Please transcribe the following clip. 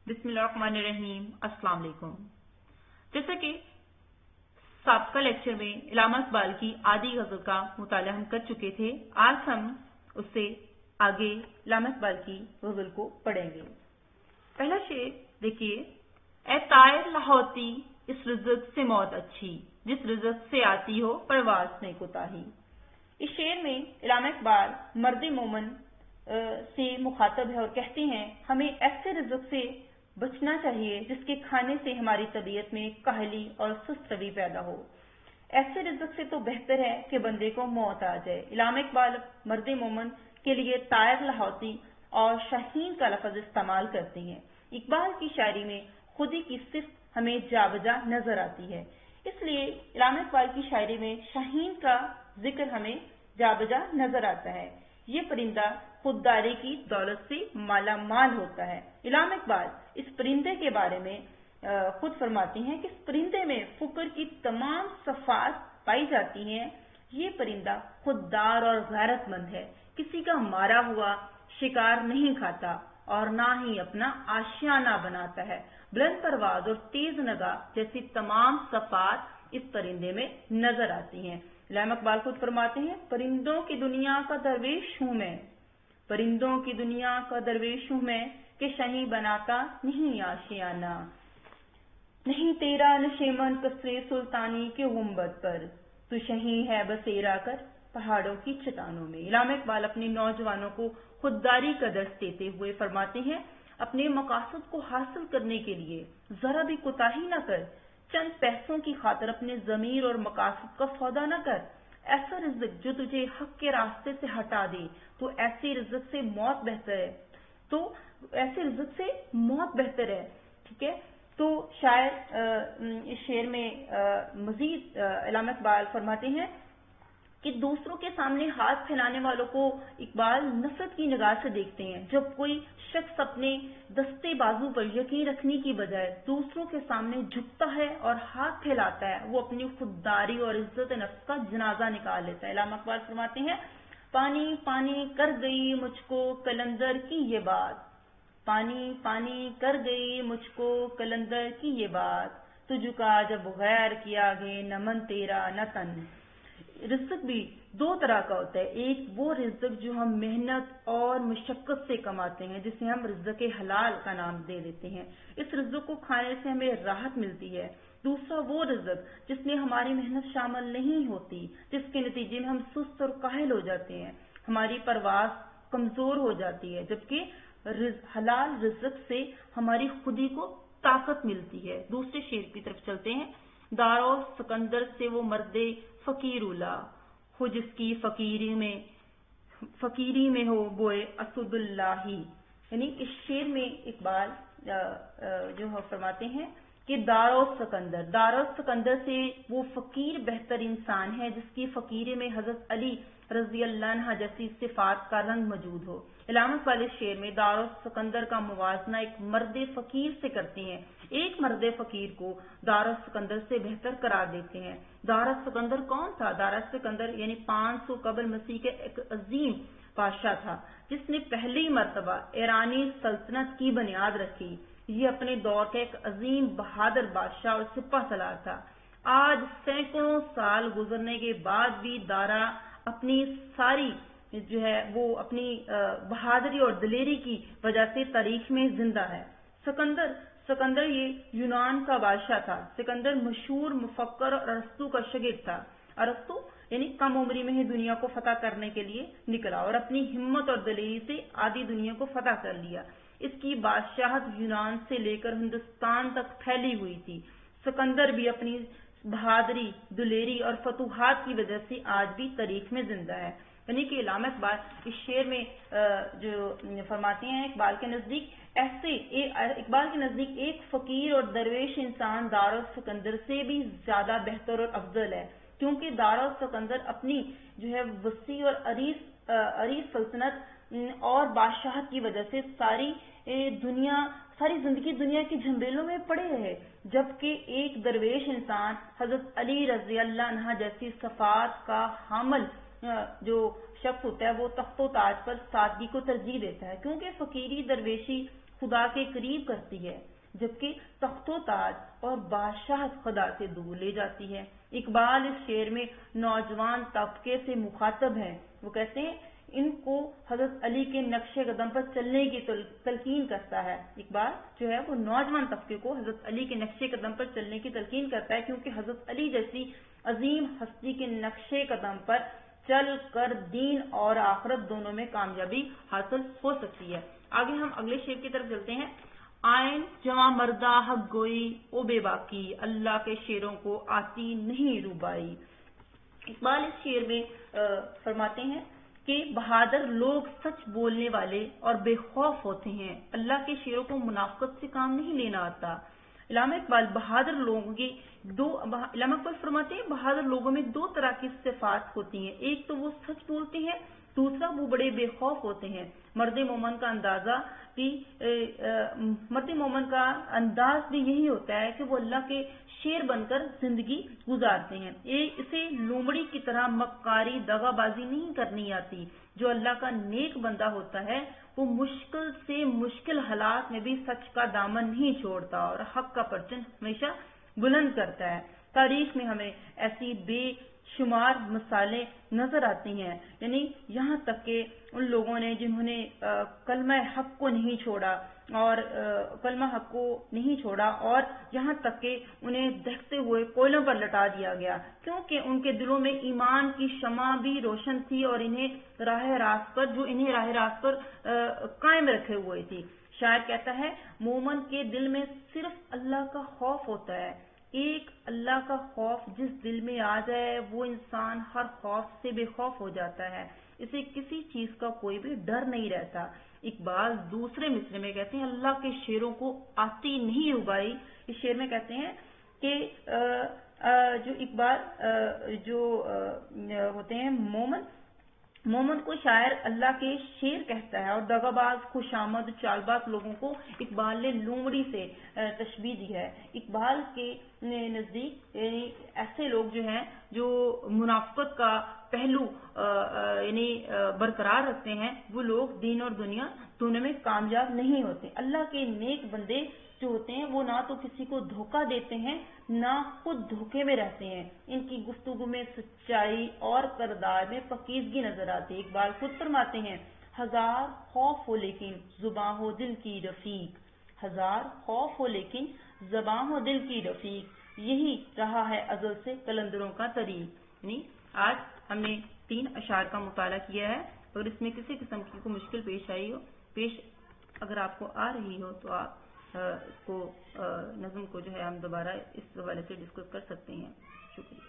بسم اللہ الرحمن الرحیم. السلام علیکم. جیسا کہ سابقہ لیکچر میں علامہ اقبال کی آدھی غزل کا مطالعہ ہم کر چکے تھے، آج ہم اس سے آگے علامہ اقبال کی غزل کو پڑھیں گے. پہلا شعر دیکھیے. اے طائر لاہوتی اس رزق سے موت اچھی، جس رزق سے آتی ہو پرواز نے کوتاہی. اس شعر میں علامہ اقبال مرد مومن سے مخاطب ہے اور کہتے ہیں ہمیں ایسے رزق سے بچنا چاہیے جس کے کھانے سے ہماری طبیعت میں کاہلی اور سست روی پیدا ہو. ایسے رزق سے تو بہتر ہے کہ بندے کو موت آ جائے. علامہ اقبال مرد مومن کے لیے طائر لاہوتی اور شاہین کا لفظ استعمال کرتے ہیں. اقبال کی شاعری میں خودی کی صفت ہمیں جا بجا نظر آتی ہے، اس لیے علامہ اقبال کی شاعری میں شاہین کا ذکر ہمیں جا بجا نظر آتا ہے. یہ پرندہ خودداری کی دولت سے مالا مال ہوتا ہے. علامہ اقبال اس پرندے کے بارے میں خود فرماتے ہیں کہ اس پرندے میں فکر کی تمام صفات پائی جاتی ہیں. یہ پرندہ خوددار اور غیرت مند ہے، کسی کا مارا ہوا شکار نہیں کھاتا اور نہ ہی اپنا آشیانہ بناتا ہے. بلند پرواز اور تیز نگاہ جیسی تمام صفات اس پرندے میں نظر آتی ہیں. علامہ اقبال خود فرماتے ہیں پرندوں کی دنیا کا درویش ہوں میں، پرندوں کی دنیا کا درویش ہوں میں کہ شہیں بناتا نہیں آشیانہ، نہیں تیرا نشیمن قصرے سلطانی کے گنبد پر، تو شہیں ہے بسیرا کر پہاڑوں کی چٹانوں میں. علامہ اقبال اپنے نوجوانوں کو خودداری کا درس دیتے ہوئے فرماتے ہیں اپنے مقاصد کو حاصل کرنے کے لیے ذرا بھی کوتاہی نہ کر، چند پیسوں کی خاطر اپنے ضمیر اور مقاصد کا سودا نہ کر. ایسا رزق جو تجھے حق کے راستے سے ہٹا دے تو ایسے رزق سے موت بہتر ہے، ٹھیک ہے. تو شاعر اس شعر میں مزید علامہ اقبال فرماتے ہیں کہ دوسروں کے سامنے ہاتھ پھیلانے والوں کو اقبال نفرت کی نگاہ سے دیکھتے ہیں. جب کوئی شخص اپنے دستے بازو پر یقین رکھنے کی بجائے دوسروں کے سامنے جھکتا ہے اور ہاتھ پھیلاتا ہے، وہ اپنی خودداری اور عزت نفس کا جنازہ نکال لیتا ہے. علامہ اقبال فرماتے ہیں پانی پانی کر گئی مجھ کو قلندر کی یہ بات، پانی پانی کر گئی مجھ کو قلندر کی یہ بات، تجھکا جب غیر کیا گے نہ من تیرا نہ تن. رزق بھی دو طرح کا ہوتا ہے. ایک وہ رزق جو ہم محنت اور مشقت سے کماتے ہیں جسے ہم رزق حلال کا نام دے دیتے ہیں، اس رزق کو کھانے سے ہمیں راحت ملتی ہے. دوسرا وہ رزق جس میں ہماری محنت شامل نہیں ہوتی، جس کے نتیجے میں ہم سست اور کاہل ہو جاتے ہیں، ہماری پرواز کمزور ہو جاتی ہے، جبکہ حلال رزق سے ہماری خودی کو طاقت ملتی ہے. دوسرے شعر کی طرف چلتے ہیں. دارو سکندر سے وہ مرد فقیر اولا ہو جس کی فقیری میں ہو بوئے اسد اللہ. یعنی اس شعر میں اقبال جو فرماتے ہیں کہ دارو سکندر سے وہ فقیر بہتر انسان ہے جس کی فقیری میں حضرت علی رضی اللہ عنہ جیسی صفات کا رنگ موجود ہو. علامہ اقبال اس شعر میں دار سکندر کا موازنہ ایک مرد فقیر سے کرتے ہیں. ایک مرد فقیر کو دار سکندر سے بہتر قرار دیتے ہیں. دار سکندر کون تھا؟ دار سکندر یعنی 500 قبل مسیح کے ایک عظیم بادشاہ تھا جس نے پہلی مرتبہ ایرانی سلطنت کی بنیاد رکھی. یہ اپنے دور کا ایک عظیم بہادر بادشاہ اور سپہ سالار تھا. آج سینکڑوں سال گزرنے کے بعد بھی دارا اپنی ساری اپنی بہادری اور دلیری کی وجہ سے تاریخ میں زندہ ہے. سکندر یہ یونان کا بادشاہ تھا. سکندر مشہور مفکر اور ارسطو کا شاگرد تھا. ارسطو یعنی کم عمری میں ہی دنیا کو فتح کرنے کے لیے نکلا اور اپنی ہمت اور دلیری سے آدھی دنیا کو فتح کر لیا. اس کی بادشاہت یونان سے لے کر ہندوستان تک پھیلی ہوئی تھی. سکندر بھی اپنی بہادری، دلیری اور فتوحات کی وجہ سے آج بھی تاریخ میں زندہ ہے. یعنی کہ علامہ اقبال اس شعر میں جو فرماتے ہیں اقبال کے نزدیک ایک فقیر اور درویش انسان دار السکندر سے بھی زیادہ بہتر اور افضل ہے، کیونکہ دار السکندر اپنی وسیع اور عریض سلطنت اور بادشاہت کی وجہ سے ساری زندگی دنیا کے جھنبیلوں میں پڑے رہے، جبکہ ایک درویش انسان حضرت علی رضی اللہ عنہ جیسی صفات کا حامل جو شخص ہوتا ہے وہ تخت و تاج پر سادگی کو ترجیح دیتا ہے، کیونکہ فقیری درویشی خدا کے قریب کرتی ہے، جبکہ تخت و تاج اور بادشاہت خدا سے دور لے جاتی ہے۔ اقبال اس شعر میں نوجوان طبقے سے مخاطب ہے۔ وہ کہتے ہیں ان کو حضرت علی کے نقش قدم پر چلنے کی تلقین کرتا ہے۔ اقبال جو ہے وہ نوجوان طبقے کو حضرت علی کے نقش قدم پر چلنے کی تلقین کرتا ہے، کیونکہ حضرت علی جیسی عظیم ہستی کے نقش قدم پر چل کر دین اور آخرت دونوں میں کامیابی حاصل ہو سکتی ہے۔ آگے ہم اگلے شعر کی طرف چلتے ہیں۔ آئین جواں مردہ حق گوئی او بے باکی، اللہ کے شیروں کو آتی نہیں روبائی۔ اقبال اس شعر میں فرماتے ہیں کہ بہادر لوگ سچ بولنے والے اور بے خوف ہوتے ہیں، اللہ کے شیروں کو منافقت سے کام نہیں لینا آتا۔ علامہ اقبال علامہ اقبال فرماتے ہیں بہادر لوگوں میں دو طرح کی صفات ہوتی ہیں، ایک تو وہ سچ بولتے ہیں، دوسرا وہ بڑے بے خوف ہوتے ہیں۔ مرد مومن کا انداز بھی یہی ہوتا ہے کہ وہ اللہ کے شیر بن کر زندگی گزارتے ہیں۔ اسے لومڑی کی طرح مکاری دغا بازی نہیں کرنی آتی۔ جو اللہ کا نیک بندہ ہوتا ہے وہ مشکل سے مشکل حالات میں بھی سچ کا دامن نہیں چھوڑتا اور حق کا پرچم ہمیشہ بلند کرتا ہے۔ تاریخ میں ہمیں ایسی بے شمار مثالیں نظر آتی ہیں، یعنی یہاں تک کہ ان لوگوں نے جنہوں نے کلمہ حق کو نہیں چھوڑا اور یہاں تک کہ انہیں دہتے ہوئے کوئلوں پر لٹا دیا گیا، کیونکہ ان کے دلوں میں ایمان کی شمع بھی روشن تھی اور انہیں راہ راست پر قائم رکھے ہوئے تھی۔ شاعر کہتا ہے مومن کے دل میں صرف اللہ کا خوف ہوتا ہے، ایک اللہ کا خوف جس دل میں آ جائے وہ انسان ہر خوف سے بے خوف ہو جاتا ہے، اسے کسی چیز کا کوئی بھی ڈر نہیں رہتا۔ اقبال دوسرے مصرے میں کہتے ہیں اللہ کے شیروں کو آتی نہیں ربائی۔ اس شعر میں کہتے ہیں کہ جو اقبال جو ہوتے ہیں مومن کو شاعر اللہ کے شیر کہتا ہے اور دغاباز خوشامد چالباز لوگوں کو اقبال نے لومڑی سے تشبیہ دی ہے۔ اقبال کے نزدیک ایسے لوگ جو ہیں جو منافقت کا پہلو برقرار رکھتے ہیں وہ لوگ دین اور دنیا دونوں میں کامیاب نہیں ہوتے۔ اللہ کے نیک بندے جو ہوتے ہیں وہ نہ تو کسی کو دھوکہ دیتے ہیں نہ خود دھوکے میں رہتے ہیں، ان کی گفتگو میں سچائی اور کردار میں پاکیزگی نظر آتی ہے۔ اقبال خود فرماتے ہیں ہزار خوف ہو لیکن زباں ہو دل کی رفیق، ہزار خوف ہو لیکن زباں ہو دل کی رفیق، یہی رہا ہے ازل سے قلندروں کا طریق۔ یعنی آج ہم نے 3 اشعار کا مطالعہ کیا ہے، اگر اس میں کسی قسم کی کوئی مشکل اگر آپ کو آ رہی ہو تو آپ اس کو نظم کو جو ہے ہم دوبارہ اس حوالے سے ڈسکس کر سکتے ہیں۔ شکریہ۔